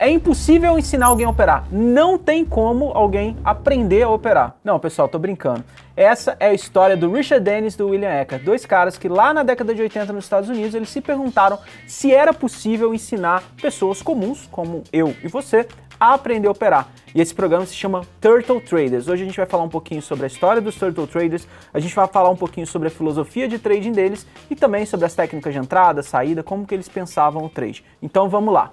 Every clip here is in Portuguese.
É impossível ensinar alguém a operar. Não tem como alguém aprender a operar. Não, pessoal, tô brincando. Essa é a história do Richard Dennis e do William Eckert, dois caras que lá na década de 80 nos Estados Unidos, eles se perguntaram se era possível ensinar pessoas comuns, como eu e você, a aprender a operar. E esse programa se chama Turtle Traders. Hoje a gente vai falar um pouquinho sobre a história dos Turtle Traders, a gente vai falar um pouquinho sobre a filosofia de trading deles e também sobre as técnicas de entrada, saída, como que eles pensavam o trade. Então vamos lá.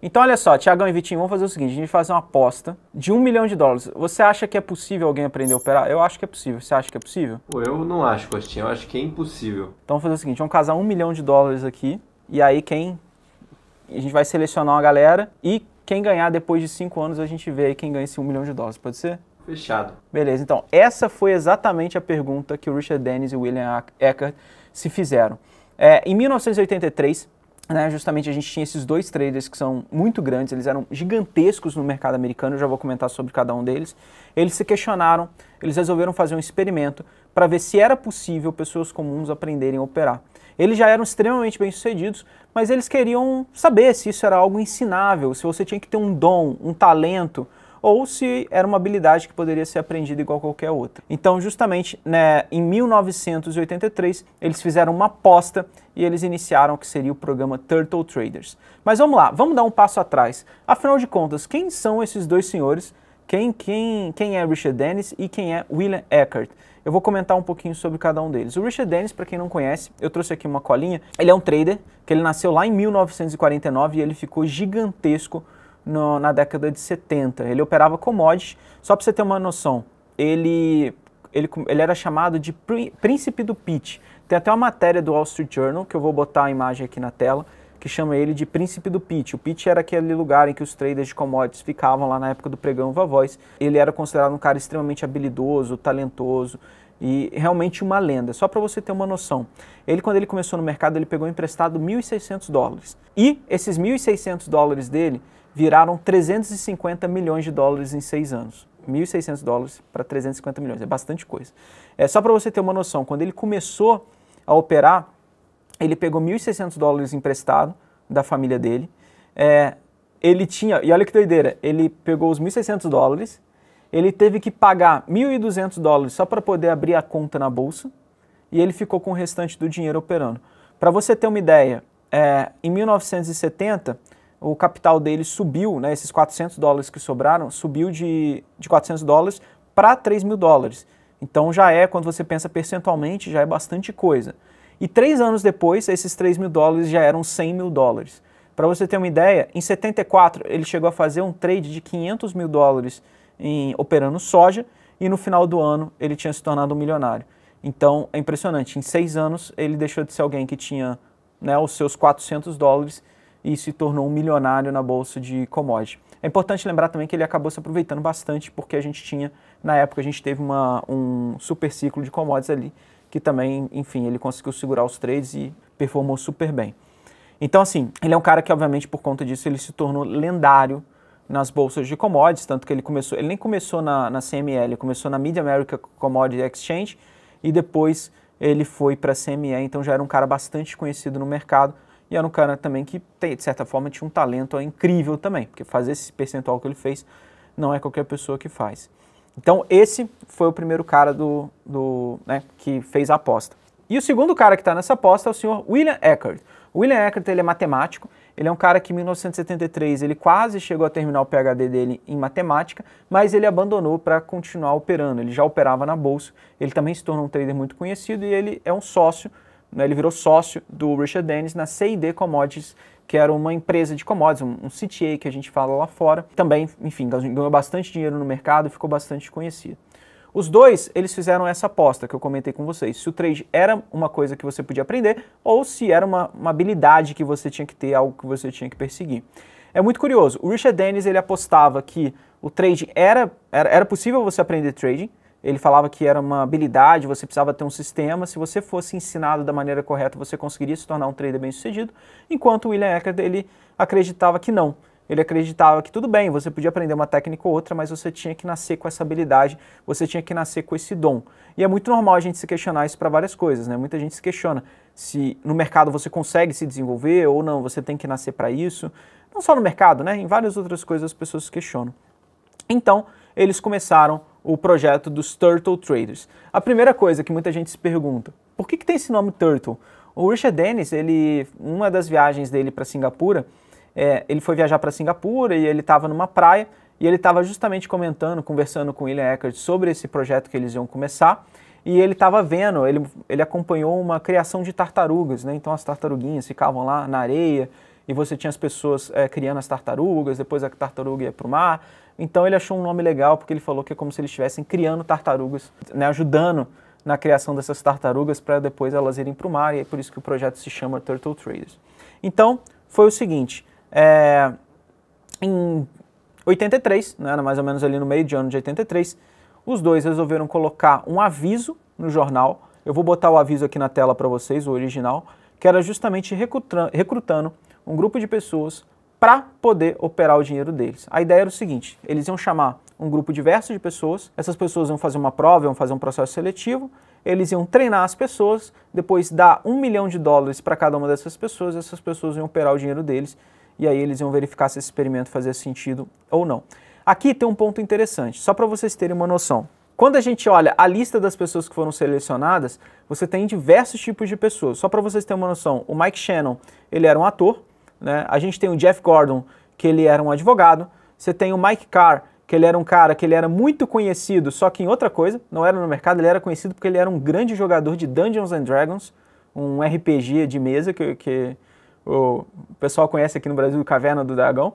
Então olha só, Thiagão e Vitinho, vamos fazer o seguinte, a gente vai fazer uma aposta de $1 milhão. Você acha que é possível alguém aprender a operar? Eu acho que é possível. Você acha que é possível? Pô, eu não acho, Costinha, eu acho que é impossível. Então vamos fazer o seguinte, vamos casar $1 milhão aqui, e aí a gente vai selecionar uma galera, e quem ganhar depois de 5 anos a gente vê aí quem ganha esse $1 milhão, pode ser? Fechado. Beleza, então essa foi exatamente a pergunta que o Richard Dennis e o William Eckert se fizeram. Em 1983, justamente a gente tinha esses dois traders que são muito grandes, eles eram gigantescos no mercado americano, eu já vou comentar sobre cada um deles. Eles se questionaram, eles resolveram fazer um experimento para ver se era possível pessoas comuns aprenderem a operar. Eles já eram extremamente bem-sucedidos, mas eles queriam saber se isso era algo ensinável, se você tinha que ter um dom, um talento, ou se era uma habilidade que poderia ser aprendida igual qualquer outra. Então, justamente, em 1983, eles fizeram uma aposta e eles iniciaram o que seria o programa Turtle Traders. Mas vamos lá, vamos dar um passo atrás. Afinal de contas, quem são esses dois senhores? Quem é Richard Dennis e quem é William Eckert? Eu vou comentar um pouquinho sobre cada um deles. O Richard Dennis, para quem não conhece, eu trouxe aqui uma colinha. Ele é um trader, que ele nasceu lá em 1949 e ele ficou gigantesco na década de 70. Ele operava commodities. Só para você ter uma noção, ele era chamado de príncipe do pitch. Tem até uma matéria do Wall Street Journal, que eu vou botar a imagem aqui na tela, que chama ele de príncipe do pitch. O pitch era aquele lugar em que os traders de commodities ficavam lá na época do pregão Viva Voz. Ele era considerado um cara extremamente habilidoso, talentoso e realmente uma lenda. Só para você ter uma noção, quando ele começou no mercado, ele pegou emprestado $1.600. E esses $1.600 dele viraram $350 milhões em 6 anos. $1.600 para 350 milhões, é bastante coisa. Só para você ter uma noção, quando ele começou a operar, ele pegou $1.600 emprestado da família dele. Ele tinha, e olha que doideira, ele pegou os $1.600, ele teve que pagar $1.200 só para poder abrir a conta na bolsa, e ele ficou com o restante do dinheiro operando. Para você ter uma ideia, em 1970, o capital dele subiu, esses $400 que sobraram, subiu de $400 para $3.000. Então já quando você pensa percentualmente, já é bastante coisa. E 3 anos depois, esses $3.000 já eram $100 mil. Para você ter uma ideia, em 74 ele chegou a fazer um trade de $500 mil operando soja, e no final do ano ele tinha se tornado um milionário. Então é impressionante, em 6 anos ele deixou de ser alguém que tinha os seus $400 e se tornou um milionário na bolsa de commodity. É importante lembrar também que ele acabou se aproveitando bastante, porque a gente tinha, na época, a gente teve um super ciclo de commodities ali, que também, enfim, ele conseguiu segurar os trades e performou super bem. Então, assim, ele é um cara que, obviamente, por conta disso, ele se tornou lendário nas bolsas de commodities, tanto que ele nem começou na CME, ele começou na Mid-America Commodity Exchange, e depois ele foi para a CME, então já era um cara bastante conhecido no mercado, e era um cara também que, de certa forma, tinha um talento incrível também, porque fazer esse percentual que ele fez não é qualquer pessoa que faz. Então esse foi o primeiro cara que fez a aposta. E o segundo cara que está nessa aposta é o senhor William Eckert. O William Eckert, ele é matemático, ele é um cara que em 1973 ele quase chegou a terminar o PhD dele em matemática, mas ele abandonou para continuar operando. Ele já operava na bolsa, ele também se tornou um trader muito conhecido e ele é um sócio, ele virou sócio do Richard Dennis na C&D Commodities, que era uma empresa de commodities, um CTA que a gente fala lá fora. Também, enfim, ganhou bastante dinheiro no mercado e ficou bastante conhecido. Os dois, eles fizeram essa aposta que eu comentei com vocês, se o trade era uma coisa que você podia aprender ou se era uma habilidade que você tinha que ter, algo que você tinha que perseguir. É muito curioso, o Richard Dennis, ele apostava que o trade era possível você aprender trading. Ele falava que era uma habilidade, você precisava ter um sistema, se você fosse ensinado da maneira correta, você conseguiria se tornar um trader bem-sucedido, enquanto o William Eckert, ele acreditava que não. Ele acreditava que tudo bem, você podia aprender uma técnica ou outra, mas você tinha que nascer com essa habilidade, você tinha que nascer com esse dom. E é muito normal a gente se questionar isso para várias coisas, né? Muita gente se questiona se no mercado você consegue se desenvolver ou não, você tem que nascer para isso. Não só no mercado, né? Em várias outras coisas as pessoas se questionam. Então, eles começaram o projeto dos Turtle Traders. A primeira coisa que muita gente se pergunta, por que tem esse nome Turtle? O Richard Dennis, uma das viagens dele para Singapura, ele foi viajar para Singapura e ele estava numa praia e ele estava justamente conversando com William Eckert sobre esse projeto que eles iam começar e ele estava vendo, ele acompanhou uma criação de tartarugas, né? Então as tartaruguinhas ficavam lá na areia e você tinha as pessoas criando as tartarugas, depois a tartaruga ia para o mar. Então ele achou um nome legal porque ele falou que é como se eles estivessem criando tartarugas, né? Ajudando na criação dessas tartarugas para depois elas irem para o mar, e é por isso que o projeto se chama Turtle Traders. Então, foi o seguinte, em 83, né, mais ou menos ali no meio de ano de 83, os dois resolveram colocar um aviso no jornal, eu vou botar o aviso aqui na tela para vocês, o original, que era justamente recrutando um grupo de pessoas para poder operar o dinheiro deles. A ideia era o seguinte, eles iam chamar um grupo diverso de pessoas, essas pessoas iam fazer uma prova, iam fazer um processo seletivo, eles iam treinar as pessoas, depois dar $1 milhão para cada uma dessas pessoas, essas pessoas iam operar o dinheiro deles, e aí eles iam verificar se esse experimento fazia sentido ou não. Aqui tem um ponto interessante, só para vocês terem uma noção. Quando a gente olha a lista das pessoas que foram selecionadas, você tem diversos tipos de pessoas. Só para vocês terem uma noção, o Mike Shannon, ele era um ator, né? A gente tem o Jeff Gordon, que ele era um advogado, você tem o Mike Carr, que ele era um cara que ele era muito conhecido, só que em outra coisa, não era no mercado, ele era conhecido porque ele era um grande jogador de Dungeons and Dragons, um RPG de mesa que o pessoal conhece aqui no Brasil, Caverna do Dragão.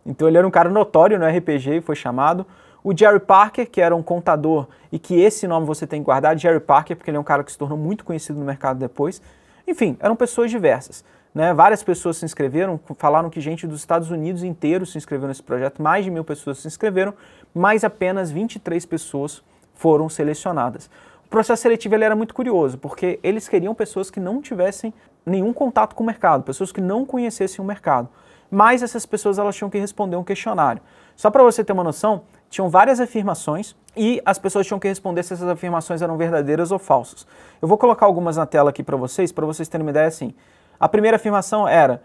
Então ele era um cara notório no RPG e foi chamado. O Jerry Parker, que era um contador, e que esse nome você tem que guardar, Jerry Parker, porque ele é um cara que se tornou muito conhecido no mercado depois. Enfim, eram pessoas diversas, né? Várias pessoas se inscreveram, falaram que gente dos Estados Unidos inteiro se inscreveu nesse projeto, mais de 1000 pessoas se inscreveram, mas apenas 23 pessoas foram selecionadas. O processo seletivo ele era muito curioso, porque eles queriam pessoas que não tivessem nenhum contato com o mercado, pessoas que não conhecessem o mercado. Mas essas pessoas elas tinham que responder um questionário. Só para você ter uma noção, tinham várias afirmações e as pessoas tinham que responder se essas afirmações eram verdadeiras ou falsas. Eu vou colocar algumas na tela aqui para vocês terem uma ideia assim. A primeira afirmação era,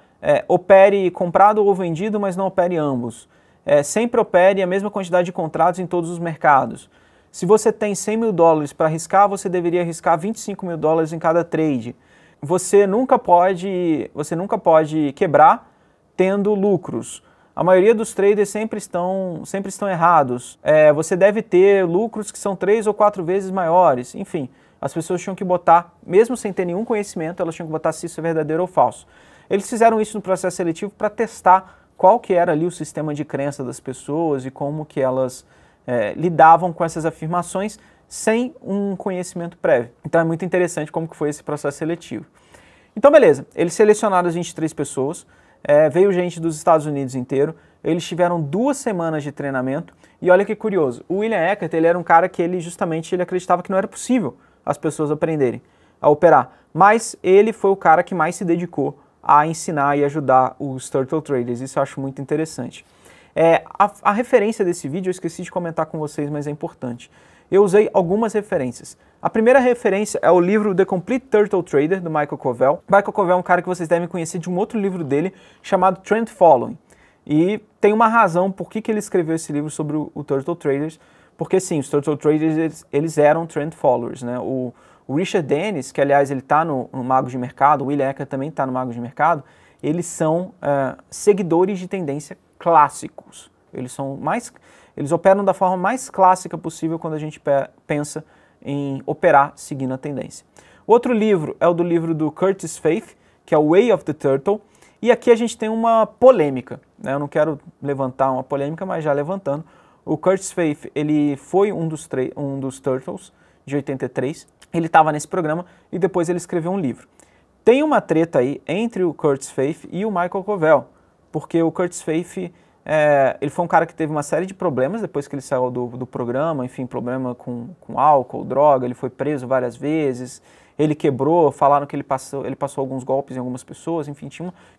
opere comprado ou vendido, mas não opere ambos. Sempre opere a mesma quantidade de contratos em todos os mercados. Se você tem $100 mil para arriscar, você deveria arriscar $25 mil em cada trade. Você nunca pode quebrar tendo lucros. A maioria dos traders sempre estão errados. Você deve ter lucros que são 3 ou 4 vezes maiores. Enfim, as pessoas tinham que botar, mesmo sem ter nenhum conhecimento, elas tinham que botar se isso é verdadeiro ou falso. Eles fizeram isso no processo seletivo para testar qual que era ali o sistema de crença das pessoas e como que elas lidavam com essas afirmações sem um conhecimento prévio. Então é muito interessante como que foi esse processo seletivo. Então beleza, eles selecionaram as 23 pessoas, veio gente dos Estados Unidos inteiro, eles tiveram 2 semanas de treinamento e olha que curioso, o William Eckert ele era um cara que ele acreditava que não era possível as pessoas aprenderem a operar, mas ele foi o cara que mais se dedicou a ensinar e ajudar os Turtle Traders, isso eu acho muito interessante. A referência desse vídeo eu esqueci de comentar com vocês, mas é importante. Eu usei algumas referências. A primeira referência é o livro The Complete Turtle Trader, do Michael Covel. Michael Covel é um cara que vocês devem conhecer de um outro livro dele, chamado Trend Following. E tem uma razão por que ele escreveu esse livro sobre o Turtle Traders, porque sim, os Turtle Traders eles eram Trend Followers, né? O Richard Dennis, que aliás ele está no Magos de Mercado, o William Eckert também está no Magos de Mercado, eles são seguidores de tendência clássicos. Eles operam da forma mais clássica possível quando a gente pensa em operar seguindo a tendência. Outro livro é o livro do Curtis Faith, que é o Way of the Turtle, e aqui a gente tem uma polêmica, né? Eu não quero levantar uma polêmica, mas já levantando. O Curtis Faith, ele foi um dos Turtles de 83, ele estava nesse programa e depois ele escreveu um livro. Tem uma treta aí entre o Curtis Faith e o Michael Covel, porque o Curtis Faith ele foi um cara que teve uma série de problemas depois que ele saiu do programa, enfim, problema com álcool, droga, ele foi preso várias vezes, ele quebrou, falaram que ele passou alguns golpes em algumas pessoas, enfim,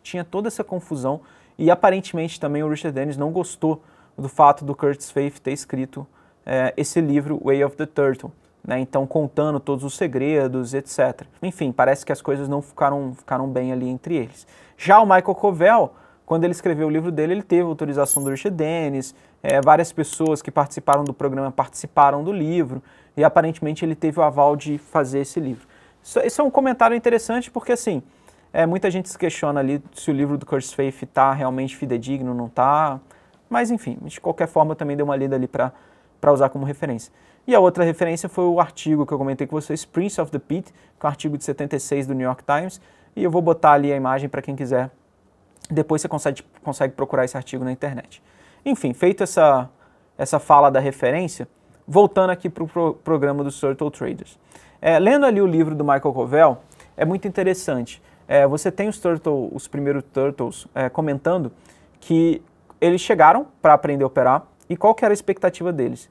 tinha toda essa confusão e aparentemente também o Richard Dennis não gostou do fato do Curtis Faith ter escrito esse livro, Way of the Turtle, né? Então contando todos os segredos, etc. Enfim, parece que as coisas não ficaram bem ali entre eles. Já o Michael Covel, quando ele escreveu o livro dele, ele teve autorização do Richard Dennis, várias pessoas que participaram do programa participaram do livro, e aparentemente ele teve o aval de fazer esse livro. Isso é um comentário interessante porque, assim, muita gente se questiona ali se o livro do Curtis Faith está realmente fidedigno, não está, mas enfim, de qualquer forma eu também dei uma lida ali para usar como referência. E a outra referência foi o artigo que eu comentei com vocês, Prince of the Pit, que é um artigo de 76 do New York Times, e eu vou botar ali a imagem para quem quiser. Depois você consegue procurar esse artigo na internet. Enfim, feito essa fala da referência, voltando aqui para o programa dos Turtle Traders. Lendo ali o livro do Michael Covel, é muito interessante. Você tem os primeiros Turtles comentando que eles chegaram para aprender a operar e qual que era a expectativa deles.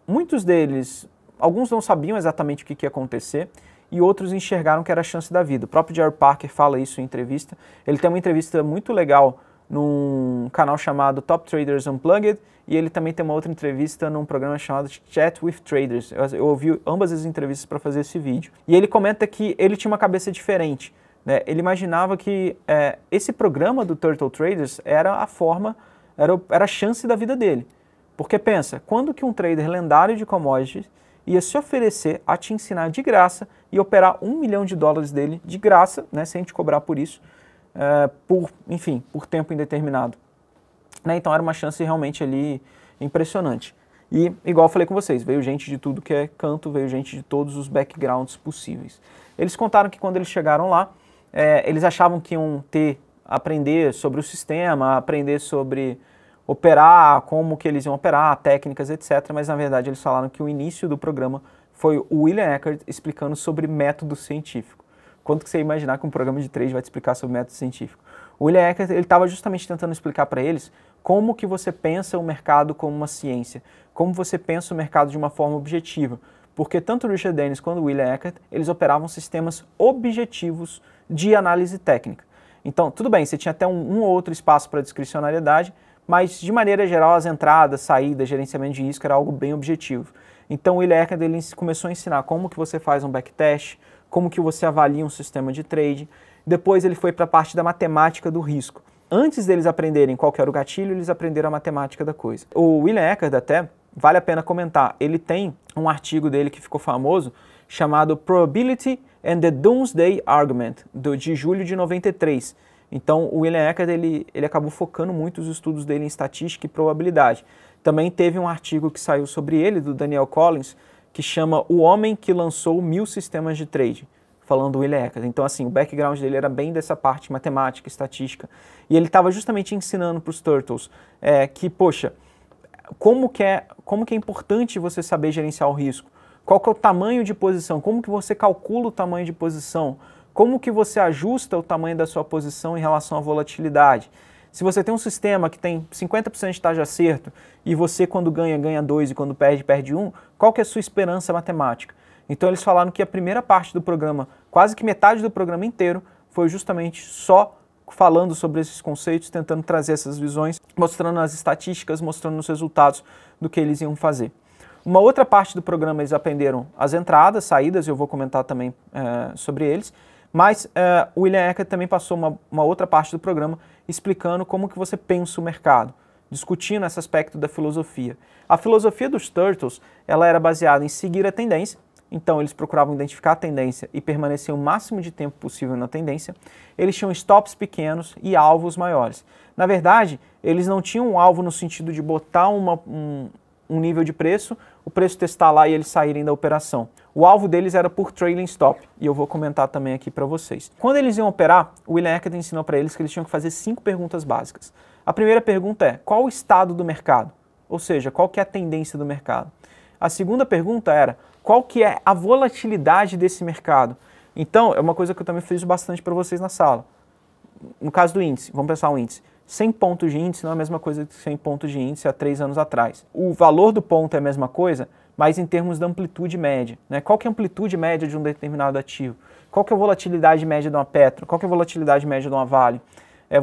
Muitos deles, alguns não sabiam exatamente o que ia acontecer, e outros enxergaram que era a chance da vida. O próprio Jerry Parker fala isso em entrevista. Ele tem uma entrevista muito legal num canal chamado Top Traders Unplugged, e ele também tem uma outra entrevista num programa chamado Chat with Traders. Eu ouvi ambas as entrevistas para fazer esse vídeo. E ele comenta que ele tinha uma cabeça diferente, né? Ele imaginava que esse programa do Turtle Traders era a chance da vida dele. Porque pensa, quando que um trader lendário de commodities ia se oferecer a te ensinar de graça e operar $1 milhão dele de graça, né, sem te cobrar por isso, por tempo indeterminado. Né, então era uma chance realmente ali impressionante. E, igual eu falei com vocês, veio gente de tudo que é canto, veio gente de todos os backgrounds possíveis. Eles contaram que quando eles chegaram lá, eles achavam que iam aprender sobre o sistema, aprender sobre operar, como que eles iam operar, técnicas, etc. Mas, na verdade, eles falaram que o início do programa foi o William Eckert explicando sobre método científico. Quanto que você ia imaginar que um programa de trade vai te explicar sobre método científico? O William Eckert estava justamente tentando explicar para eles como que você pensa o mercado como uma ciência, como você pensa o mercado de uma forma objetiva. Porque tanto o Richard Dennis quanto o William Eckert, eles operavam sistemas objetivos de análise técnica. Então, tudo bem, você tinha até um ou outro espaço para discricionariedade, mas, de maneira geral, as entradas, saídas, gerenciamento de risco era algo bem objetivo. Então, o William Eckert ele começou a ensinar como que você faz um backtest, como que você avalia um sistema de trade. Depois, ele foi para a parte da matemática do risco. Antes deles aprenderem qual que era o gatilho, eles aprenderam a matemática da coisa. O William Eckert, até, vale a pena comentar, ele tem um artigo dele que ficou famoso, chamado Probability and the Doomsday Argument, de julho de 93. Então, o William Eckert ele acabou focando muito os estudos dele em estatística e probabilidade. Também teve um artigo que saiu sobre ele, do Daniel Collins, que chama O Homem que Lançou 1000 Sistemas de Trade, falando do William Eckert. Então, assim, o background dele era bem dessa parte matemática, estatística. E ele estava justamente ensinando para os Turtles que, poxa, como que é importante você saber gerenciar o risco, qual que é o tamanho de posição, como que você calcula o tamanho de posição, como que você ajusta o tamanho da sua posição em relação à volatilidade. Se você tem um sistema que tem 50% de taxa de acerto e você quando ganha, ganha 2 e quando perde, perde 1, qual que é a sua esperança matemática? Então eles falaram que a primeira parte do programa, quase que metade do programa inteiro, foi justamente só falando sobre esses conceitos, tentando trazer essas visões, mostrando as estatísticas, mostrando os resultados do que eles iam fazer. Uma outra parte do programa eles aprenderam as entradas, saídas, eu vou comentar também sobre eles, mas o William Eckert também passou uma outra parte do programa explicando como que você pensa o mercado, discutindo esse aspecto da filosofia. A filosofia dos Turtles, ela era baseada em seguir a tendência, então eles procuravam identificar a tendência e permanecer o máximo de tempo possível na tendência. Eles tinham stops pequenos e alvos maiores. Na verdade, eles não tinham um alvo no sentido de botar um nível de preço, o preço testar lá e eles saírem da operação. O alvo deles era por trailing stop, e eu vou comentar também aqui para vocês. Quando eles iam operar, o William Eckert ensinou para eles que eles tinham que fazer 5 perguntas básicas. A primeira pergunta é, qual o estado do mercado? Ou seja, qual que é a tendência do mercado? A segunda pergunta era, qual que é a volatilidade desse mercado? Então, é uma coisa que eu também fiz bastante para vocês na sala. No caso do índice, vamos pensar o índice. 100 pontos de índice não é a mesma coisa que 100 pontos de índice há 3 anos atrás. O valor do ponto é a mesma coisa, mas em termos da amplitude média. Né? Qual que é a amplitude média de um determinado ativo? Qual que é a volatilidade média de uma Petro? Qual que é a volatilidade média de uma Vale?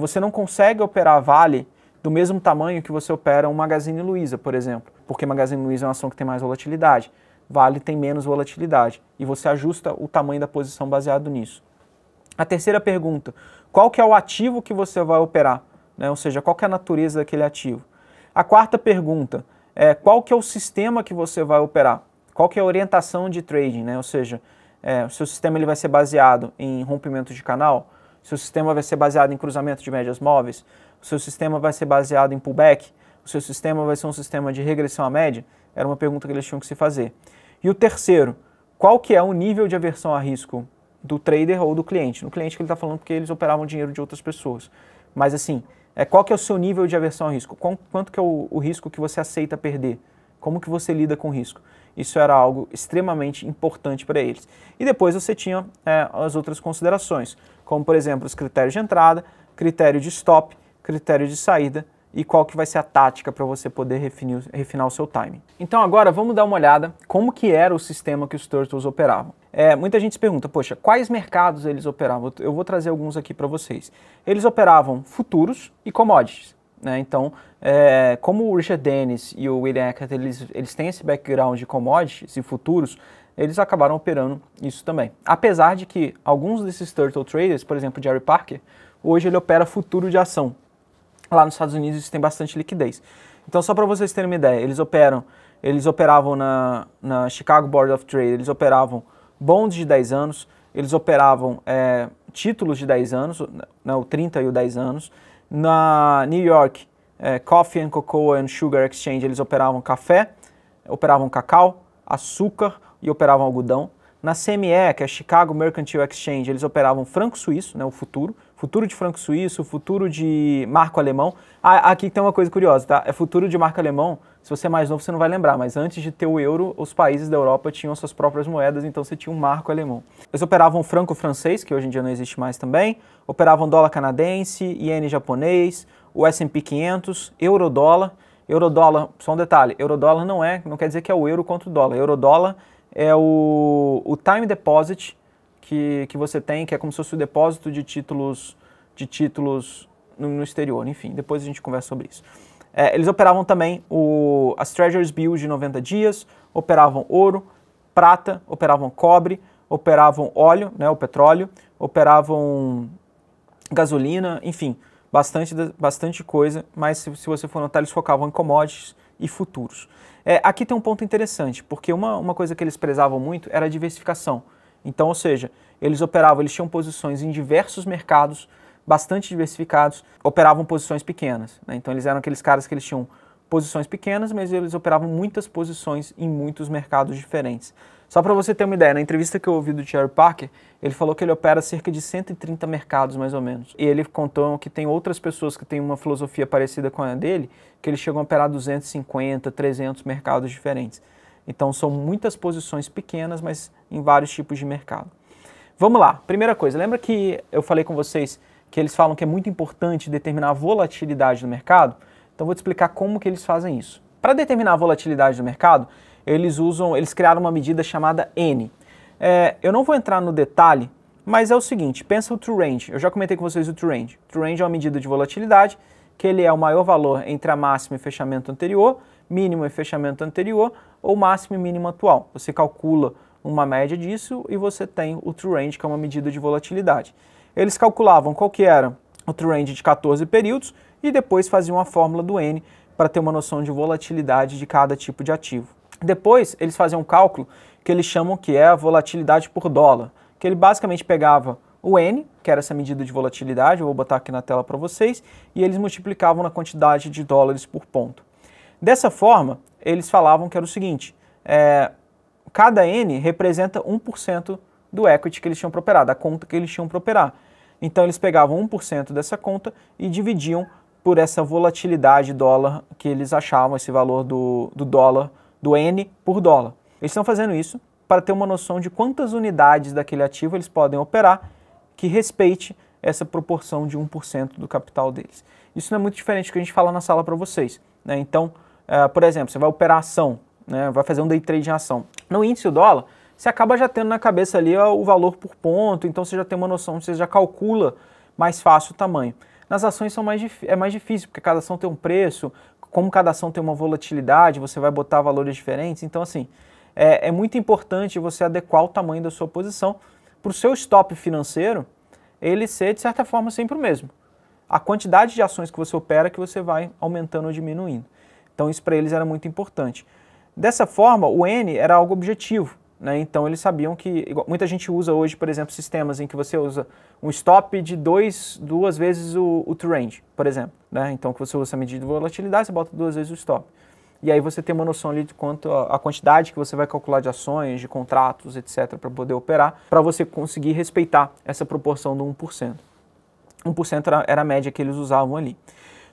Você não consegue operar a Vale do mesmo tamanho que você opera um Magazine Luiza, por exemplo, porque Magazine Luiza é uma ação que tem mais volatilidade. Vale tem menos volatilidade e você ajusta o tamanho da posição baseado nisso. A terceira pergunta, qual que é o ativo que você vai operar? Né? Ou seja, qual que é a natureza daquele ativo? A quarta pergunta é qual que é o sistema que você vai operar? Qual que é a orientação de trading? Né? Ou seja, o seu sistema ele vai ser baseado em rompimento de canal, o seu sistema vai ser baseado em cruzamento de médias móveis, o seu sistema vai ser baseado em pullback, o seu sistema vai ser um sistema de regressão à média? Era uma pergunta que eles tinham que se fazer. E o terceiro, qual que é o nível de aversão a risco do trader ou do cliente? No cliente que ele está falando porque eles operavam dinheiro de outras pessoas. Mas assim, qual que é o seu nível de aversão a risco? Quanto que é o risco que você aceita perder? Como que você lida com o risco? Isso era algo extremamente importante para eles. E depois você tinha as outras considerações, como por exemplo os critérios de entrada, critério de stop, critério de saída, e qual que vai ser a tática para você poder refinar o seu timing. Então agora vamos dar uma olhada como que era o sistema que os Turtles operavam. Muita gente se pergunta, poxa, quais mercados eles operavam? Eu vou trazer alguns aqui para vocês. Eles operavam futuros e commodities. Né? Então, como o Richard Dennis e o William Eckert, eles têm esse background de commodities e futuros, eles acabaram operando isso também. Apesar de que alguns desses Turtle Traders, por exemplo, Jerry Parker, hoje ele opera futuro de ação. Lá nos Estados Unidos isso tem bastante liquidez. Então, só para vocês terem uma ideia, eles operavam na Chicago Board of Trade, eles operavam bonds de 10 anos, eles operavam títulos de 10 anos, né, o 30 e o 10 anos. Na New York Coffee and Cocoa and Sugar Exchange, eles operavam café, operavam cacau, açúcar e operavam algodão. Na CME, que é a Chicago Mercantile Exchange, eles operavam franco suíço, né, o futuro de franco suíço, futuro de marco alemão. Aqui tem uma coisa curiosa, tá? É futuro de marco alemão, se você é mais novo você não vai lembrar, mas antes de ter o euro, os países da Europa tinham suas próprias moedas, então você tinha um marco alemão. Eles operavam franco francês, que hoje em dia não existe mais também, operavam dólar canadense, iene japonês, o S&P 500, eurodólar. Eurodólar, só um detalhe, eurodólar não quer dizer que é o euro contra o dólar. Eurodólar é o time deposit que você tem, que é como se fosse o depósito de títulos no exterior. Enfim, depois a gente conversa sobre isso. Eles operavam também as Treasuries Bills de 90 dias, operavam ouro, prata, operavam cobre, operavam óleo, né, o petróleo, operavam gasolina, enfim, bastante coisa, mas se você for notar, eles focavam em commodities e futuros. Aqui tem um ponto interessante, porque uma coisa que eles prezavam muito era a diversificação. Então, ou seja, eles tinham posições em diversos mercados, bastante diversificados, operavam posições pequenas. Né? Então, eles eram aqueles caras que eles tinham posições pequenas, mas eles operavam muitas posições em muitos mercados diferentes. Só para você ter uma ideia, na entrevista que eu ouvi do Jerry Parker, ele falou que ele opera cerca de 130 mercados, mais ou menos. E ele contou que tem outras pessoas que têm uma filosofia parecida com a dele, que eles chegam a operar 250, 300 mercados diferentes. Então são muitas posições pequenas, mas em vários tipos de mercado. Vamos lá, primeira coisa, lembra que eu falei com vocês que eles falam que é muito importante determinar a volatilidade do mercado? Então vou te explicar como que eles fazem isso. Para determinar a volatilidade do mercado, eles criaram uma medida chamada N. Eu não vou entrar no detalhe, mas é o seguinte, pensa o True Range. Eu já comentei com vocês o True Range. True Range é uma medida de volatilidade, que ele é o maior valor entre a máxima e fechamento anterior, mínimo e fechamento anterior, ou máximo e mínimo atual. Você calcula uma média disso e você tem o True Range, que é uma medida de volatilidade. Eles calculavam qual que era o True Range de 14 períodos e depois faziam a fórmula do N para ter uma noção de volatilidade de cada tipo de ativo. Depois, eles faziam um cálculo que eles chamam que é a volatilidade por dólar, que ele basicamente pegava o N, que era essa medida de volatilidade, eu vou botar aqui na tela para vocês, e eles multiplicavam na quantidade de dólares por ponto. Dessa forma, eles falavam que era o seguinte, cada N representa 1% do equity que eles tinham para operar, da conta que eles tinham para operar. Então eles pegavam 1% dessa conta e dividiam por essa volatilidade dólar que eles achavam, esse valor do dólar, do N por dólar. Eles estão fazendo isso para ter uma noção de quantas unidades daquele ativo eles podem operar que respeite essa proporção de 1% do capital deles. Isso não é muito diferente do que a gente fala na sala para vocês. Né? Então, por exemplo, você vai operar ação, né? Vai fazer um day trade em ação. No índice do dólar, você acaba já tendo na cabeça ali o valor por ponto, então você já tem uma noção, você já calcula mais fácil o tamanho. Nas ações é mais difícil, porque cada ação tem um preço, como cada ação tem uma volatilidade, você vai botar valores diferentes, então assim, é muito importante você adequar o tamanho da sua posição para o seu stop financeiro ele ser, de certa forma, sempre o mesmo. A quantidade de ações que você opera que você vai aumentando ou diminuindo. Então isso para eles era muito importante. Dessa forma, o N era algo objetivo, né? Então eles sabiam que, muita gente usa hoje, por exemplo, sistemas em que você usa um stop de duas vezes o trend, por exemplo, né? Então que você usa a medida de volatilidade, você bota 2 vezes o stop. E aí você tem uma noção ali de quanto a quantidade que você vai calcular de ações, de contratos, etc, para poder operar, para você conseguir respeitar essa proporção do 1%. 1% era a média que eles usavam ali.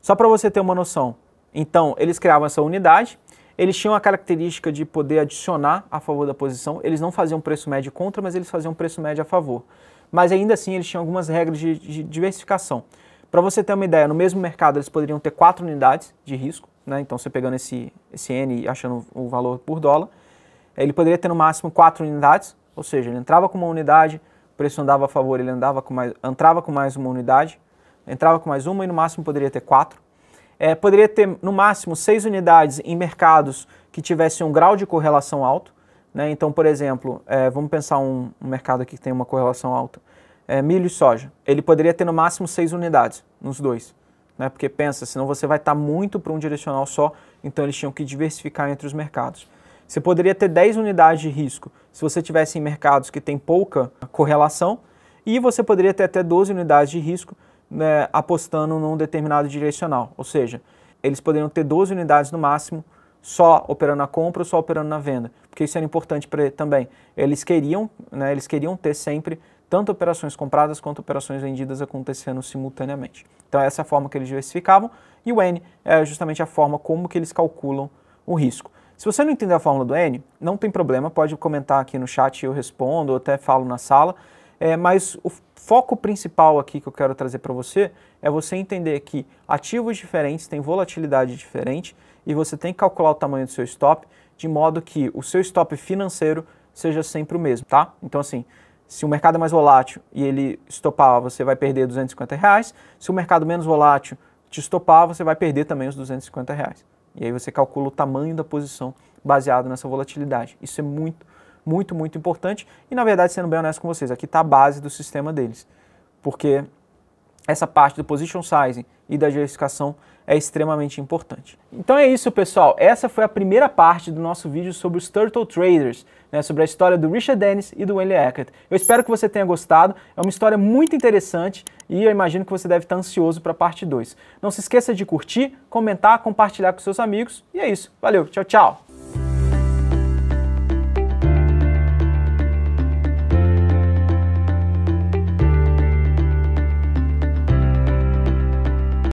Só para você ter uma noção, então eles criavam essa unidade, eles tinham a característica de poder adicionar a favor da posição, eles não faziam preço médio contra, mas eles faziam preço médio a favor. Mas ainda assim eles tinham algumas regras de diversificação. Para você ter uma ideia, no mesmo mercado eles poderiam ter 4 unidades de risco, né? Então você pegando esse N e achando o valor por dólar, ele poderia ter no máximo 4 unidades, ou seja, ele entrava com uma unidade, o preço andava a favor, ele entrava com mais uma unidade, entrava com mais uma e no máximo poderia ter 4. Poderia ter no máximo 6 unidades em mercados que tivessem um grau de correlação alto, né? Então, por exemplo, vamos pensar um mercado aqui que tem uma correlação alta, milho e soja. Ele poderia ter no máximo 6 unidades nos dois, né? Porque pensa, senão você vai estar muito para um direcional só, então eles tinham que diversificar entre os mercados. Você poderia ter 10 unidades de risco se você tivesse em mercados que tem pouca correlação, e você poderia ter até 12 unidades de risco, né, apostando num determinado direcional, ou seja, eles poderiam ter 12 unidades no máximo, só operando na compra ou só operando na venda, porque isso era importante para também. Eles queriam ter sempre tanto operações compradas quanto operações vendidas acontecendo simultaneamente. Então essa é a forma que eles diversificavam, e o N é justamente a forma como que eles calculam o risco. Se você não entender a fórmula do N, não tem problema, pode comentar aqui no chat e eu respondo, ou até falo na sala. Mas o foco principal aqui que eu quero trazer para você é você entender que ativos diferentes têm volatilidade diferente e você tem que calcular o tamanho do seu stop de modo que o seu stop financeiro seja sempre o mesmo, tá? Então assim, se o mercado é mais volátil e ele estopar, você vai perder R$250. Se o mercado menos volátil te estopar, você vai perder também os R$250. E aí você calcula o tamanho da posição baseado nessa volatilidade. Isso é muito importante e, na verdade, sendo bem honesto com vocês, aqui está a base do sistema deles, porque essa parte do position sizing e da diversificação é extremamente importante. Então é isso, pessoal. Essa foi a primeira parte do nosso vídeo sobre os Turtle Traders, né, sobre a história do Richard Dennis e do William Eckert. Eu espero que você tenha gostado. É uma história muito interessante e eu imagino que você deve estar ansioso para a parte 2. Não se esqueça de curtir, comentar, compartilhar com seus amigos. E é isso. Valeu, tchau, tchau!